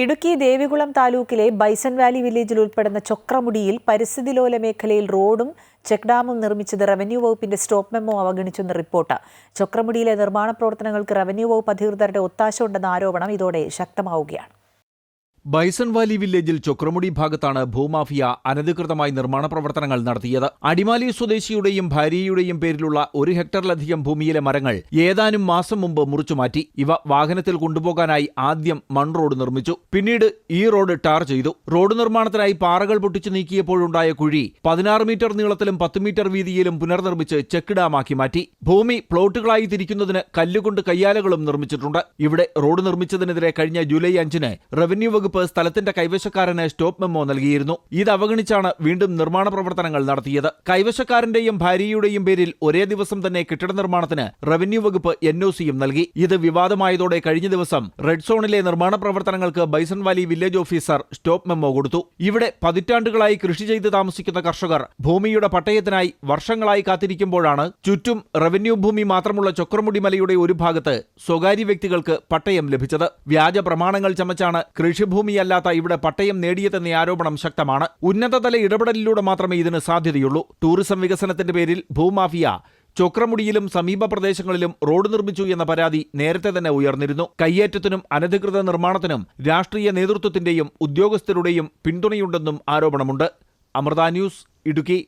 ഇടുക്കി ദേവികുളം താലൂക്കിലെ bison Valley വില്ലേജിൽ ഉൾപ്പെടുന്ന ചൊക്രമുടിയിൽ പരിസ്ഥിതിലോല മേഖലയിൽ റോഡും ചെക്ക് ഡാമും നിർമ്മിച്ചത് റവന്യൂ വകുപ്പിന്റെ സ്റ്റോപ്പ് മെമ്മോ അവഗണിച്ചെന്ന് റിപ്പോർട്ട്. ചൊക്രമുടിയിലെ നിർമ്മാണ പ്രവർത്തനങ്ങൾക്ക് റവന്യൂ വകുപ്പ് അധികൃതരുടെ ഒത്താശ ഉണ്ടെന്ന ആരോപണം ഇതോടെ ശക്തമാവുകയാണ്. ബൈസൺ വാലി വില്ലേജിൽ ചൊക്രമുടി ഭാഗത്താണ് ഭൂമാഫിയ അനധികൃതമായി നിർമ്മാണ പ്രവർത്തനങ്ങൾ നടത്തിയത്. അടിമാലി സ്വദേശിയുടെയും ഭാര്യയുടെയും പേരിലുള്ള 1 ഹെക്ടറിലധികം ഭൂമിയിലെ മരങ്ങൾ ഏതാനും മാസം മുമ്പ് മുറിച്ചുമാറ്റി. ഇവ വാഹനത്തിൽ കൊണ്ടുപോകാനായി ആദ്യം മൺ റോഡ് നിർമ്മിച്ചു. പിന്നീട് ഈ റോഡ് ടാർ ചെയ്തു. റോഡ് നിർമ്മാണത്തിനായി പാറകൾ പൊട്ടിച്ചു നീക്കിയപ്പോഴുണ്ടായ കുഴി 16 മീറ്റർ നീളത്തിലും 10 മീറ്റർ വീതിയിലും പുനർനിർമ്മിച്ച് ചെക്ക് ഡാമാക്കി മാറ്റി. ഭൂമി പ്ലോട്ടുകളായി തിരിക്കുന്നതിന് കല്ലുകൊണ്ട് കയ്യാലകളും നിർമ്മിച്ചിട്ടുണ്ട്. ഇവിടെ റോഡ് നിർമ്മിച്ചതിനെതിരെ കഴിഞ്ഞ ജൂലൈ 5-ന് റവന്യൂ വകുപ്പ് സ്ഥലത്തിന്റെ കൈവശക്കാരന് സ്റ്റോപ്പ് മെമ്മോ നൽകിയിരുന്നു. ഇത് അവഗണിച്ചാണ് വീണ്ടും നിർമ്മാണ പ്രവർത്തനങ്ങൾ നടത്തിയത്. കൈവശക്കാരന്റെയും ഭാര്യയുടെയും പേരിൽ ഒരേ ദിവസം തന്നെ കെട്ടിട നിർമ്മാണത്തിന് റവന്യൂ വകുപ്പ് NOCയും നൽകി. ഇത് വിവാദമായതോടെ കഴിഞ്ഞ ദിവസം റെഡ് സോണിലെ നിർമ്മാണ പ്രവർത്തനങ്ങൾക്ക് bison Valley village officer stop memo കൊടുത്തു. ഇവിടെ പതിറ്റാണ്ടുകളായി കൃഷി ചെയ്ത് താമസിക്കുന്ന കർഷകർ ഭൂമിയുടെ പട്ടയത്തിനായി വർഷങ്ങളായി കാത്തിരിക്കുമ്പോഴാണ് ചുറ്റും റവന്യൂ ഭൂമി മാത്രമുള്ള ചൊക്രമുടി മലയുടെ ഒരു ഭാഗത്ത് സ്വകാര്യ വ്യക്തികൾക്ക് പട്ടയം ലഭിച്ചത്. വ്യാജ പ്രമാണങ്ങൾ ചമച്ചാണ് കൃഷിഭൂമിയല്ലാത്ത ഇവിടെ പട്ടയം നേടിയതെന്ന ആരോപണം ശക്തമാണ്. ഉന്നതതല ഇടപെടലിലൂടെ മാത്രമേ ഇതിന് സാധ്യതയുള്ളൂ. ടൂറിസം വികസനത്തിന്റെ പേരിൽ ഭൂമാഫിയ ചൊക്രമുടിയിലും സമീപ പ്രദേശങ്ങളിലും റോഡ് നിർമ്മിച്ചു എന്ന പരാതി നേരത്തെ തന്നെ ഉയർന്നിരുന്നു. കയ്യേറ്റത്തിനും അനധികൃത നിർമ്മാണത്തിനും രാഷ്ട്രീയ നേതൃത്വത്തിന്റെയും ഉദ്യോഗസ്ഥരുടെയും പിന്തുണയുണ്ടെന്നും ആരോപണമുണ്ട്. അമൃത ന്യൂസ്, ഇടുക്കി.